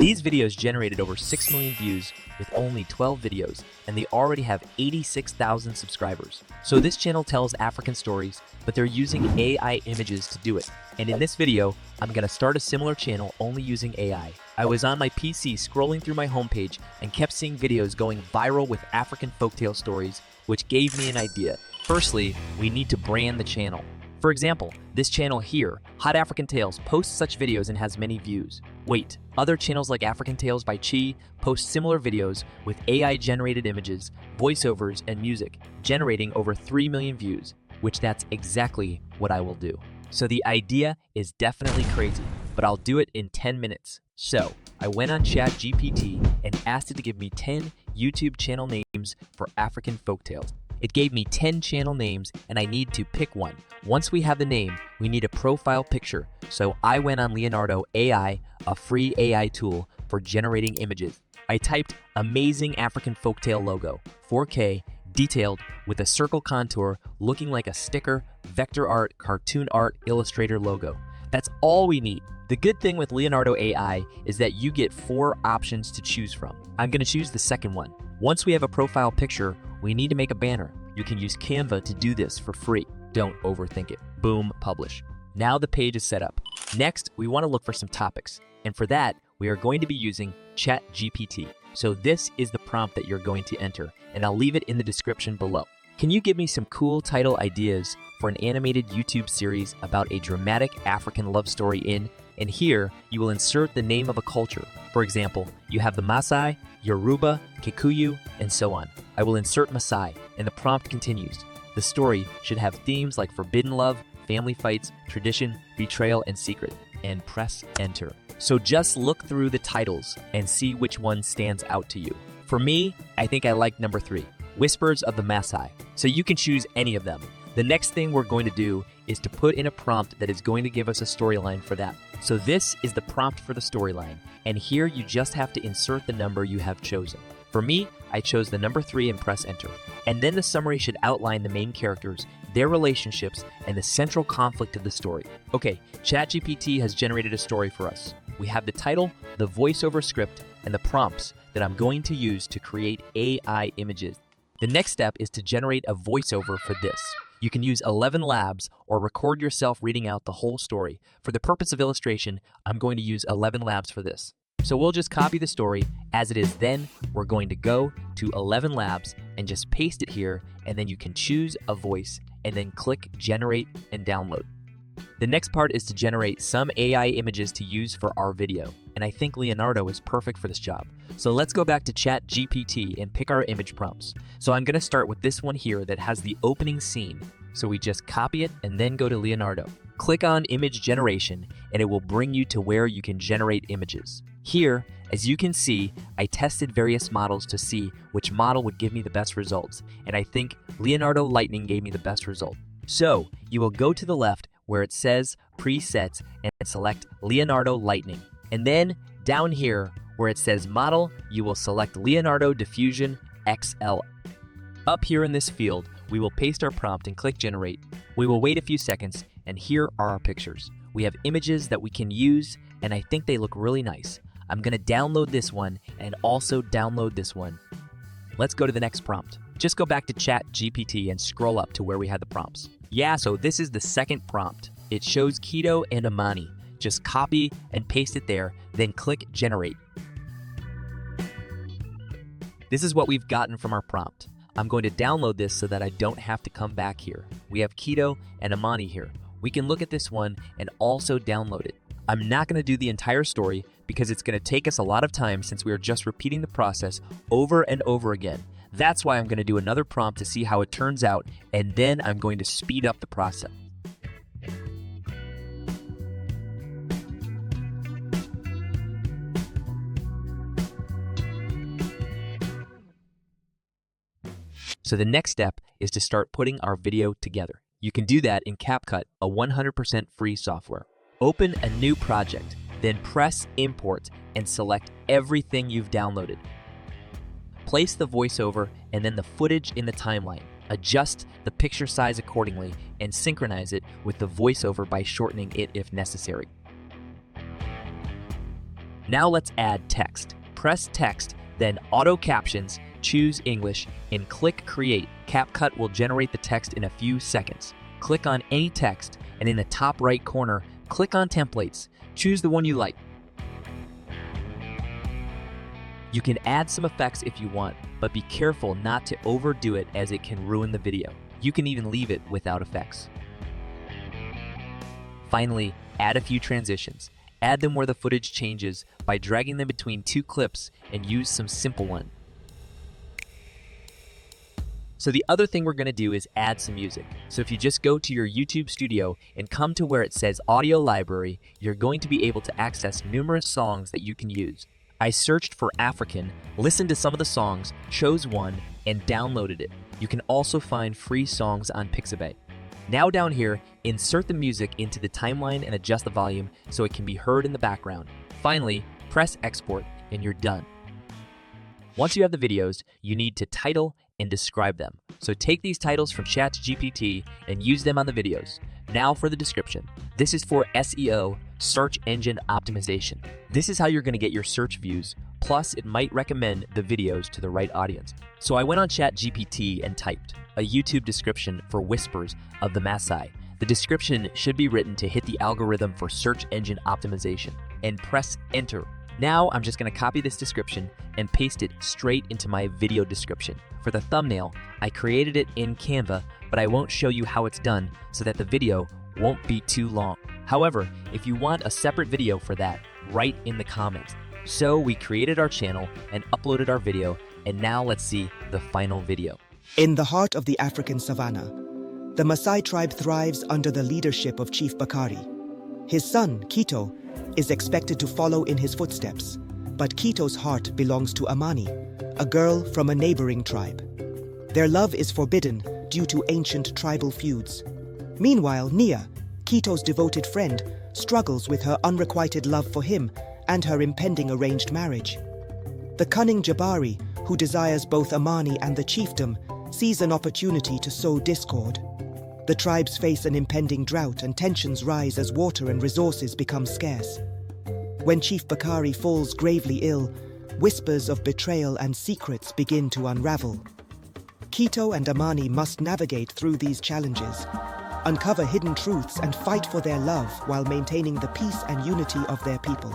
These videos generated over 6 million views with only 12 videos, and they already have 86,000 subscribers. So this channel tells African stories, but they're using AI images to do it. And in this video, I'm gonna start a similar channel only using AI. I was on my PC scrolling through my homepage and kept seeing videos going viral with African folktale stories, which gave me an idea. Firstly, we need to brand the channel. For example, this channel here, Hot African Tales, posts such videos and has many views. Wait, other channels like African Tales by Chi post similar videos with AI-generated images, voiceovers, and music, generating over 3 million views, which that's exactly what I will do. So the idea is definitely crazy, but I'll do it in 10 minutes. So I went on ChatGPT and asked it to give me 10 YouTube channel names for African folktales. It gave me 10 channel names and I need to pick one. Once we have the name, we need a profile picture. So I went on Leonardo.AI, a free AI tool for generating images. I typed amazing African folktale logo, 4K, detailed with a circle contour looking like a sticker, vector art, cartoon art, Illustrator logo. That's all we need. The good thing with Leonardo.AI is that you get 4 options to choose from. I'm gonna choose the second one. Once we have a profile picture, we need to make a banner. You can use Canva to do this for free. Don't overthink it. Boom, publish. Now the page is set up. Next, we want to look for some topics. And for that, we are going to be using ChatGPT. So this is the prompt that you're going to enter, and I'll leave it in the description below. Can you give me some cool title ideas for an animated YouTube series about a dramatic African love story in? And here, you will insert the name of a culture. For example, you have the Maasai, Yoruba, Kikuyu, and so on. I will insert Maasai, and the prompt continues. The story should have themes like forbidden love, family fights, tradition, betrayal, and secret. And press enter. So just look through the titles and see which one stands out to you. For me, I think I like number 3, Whispers of the Maasai. So you can choose any of them. The next thing we're going to do is to put in a prompt that is going to give us a storyline for that. So this is the prompt for the storyline, and here you just have to insert the number you have chosen. For me, I chose the number 3 and press enter. And then the summary should outline the main characters, their relationships, and the central conflict of the story. Okay, ChatGPT has generated a story for us. We have the title, the voiceover script, and the prompts that I'm going to use to create AI images. The next step is to generate a voiceover for this. You can use 11 Labs or record yourself reading out the whole story. For the purpose of illustration, I'm going to use 11 Labs for this. So we'll just copy the story as it is. Then we're going to go to 11 Labs and just paste it here, and then you can choose a voice and then click generate and download. The next part is to generate some AI images to use for our video, and I think Leonardo is perfect for this job. So let's go back to ChatGPT and pick our image prompts. So I'm going to start with this one here that has the opening scene. So we just copy it and then go to Leonardo. Click on image generation and it will bring you to where you can generate images. Here, as you can see, I tested various models to see which model would give me the best results, and I think Leonardo Lightning gave me the best result. So you will go to the left where it says presets and select Leonardo Lightning. And then down here where it says model, you will select Leonardo Diffusion XL. Up here in this field, we will paste our prompt and click generate. We will wait a few seconds, and here are our pictures. We have images that we can use, and I think they look really nice. I'm gonna download this one and also download this one. Let's go to the next prompt. Just go back to ChatGPT and scroll up to where we had the prompts. Yeah, so this is the second prompt. It shows Kido and Amani. Just copy and paste it there, then click generate. This is what we've gotten from our prompt. I'm going to download this so that I don't have to come back here. We have Kido and Amani here. We can look at this one and also download it. I'm not going to do the entire story because it's going to take us a lot of time since we are just repeating the process over and over again. That's why I'm going to do another prompt to see how it turns out, and then I'm going to speed up the process. So the next step is to start putting our video together. You can do that in CapCut, a 100% free software. Open a new project, then press import and select everything you've downloaded. Place the voiceover and then the footage in the timeline. Adjust the picture size accordingly and synchronize it with the voiceover by shortening it if necessary. Now let's add text. Press text, then auto captions, choose English, and click create. CapCut will generate the text in a few seconds. Click on any text, and in the top right corner, click on templates. Choose the one you like. You can add some effects if you want, but be careful not to overdo it as it can ruin the video. You can even leave it without effects. Finally, add a few transitions. Add them where the footage changes by dragging them between two clips and use some simple one. So the other thing we're going to do is add some music. So if you just go to your YouTube studio and come to where it says audio library, you're going to be able to access numerous songs that you can use. I searched for African, listened to some of the songs, chose one, and downloaded it. You can also find free songs on Pixabay. Now down here, insert the music into the timeline and adjust the volume so it can be heard in the background. Finally, press export and you're done. Once you have the videos, you need to title and describe them. So take these titles from ChatGPT and use them on the videos. Now for the description. This is for SEO, search engine optimization. This is how you're going to get your search views, plus it might recommend the videos to the right audience. So I went on ChatGPT and typed a YouTube description for Whispers of the Maasai. The description should be written to hit the algorithm for search engine optimization, and press enter. Now I'm just going to copy this description and paste it straight into my video description. For the thumbnail, I created it in Canva, but I won't show you how it's done so that the video won't be too long. However, if you want a separate video for that, write in the comments. So we created our channel and uploaded our video, and now let's see the final video. In the heart of the African savannah, the Maasai tribe thrives under the leadership of Chief Bakari. His son, Kito, is expected to follow in his footsteps, but Kito's heart belongs to Amani, a girl from a neighboring tribe. Their love is forbidden due to ancient tribal feuds. Meanwhile, Nia, Kito's devoted friend, struggles with her unrequited love for him and her impending arranged marriage. The cunning Jabari, who desires both Amani and the chiefdom, sees an opportunity to sow discord. The tribes face an impending drought and tensions rise as water and resources become scarce. When Chief Bakari falls gravely ill, whispers of betrayal and secrets begin to unravel. Kito and Amani must navigate through these challenges, uncover hidden truths and fight for their love while maintaining the peace and unity of their people.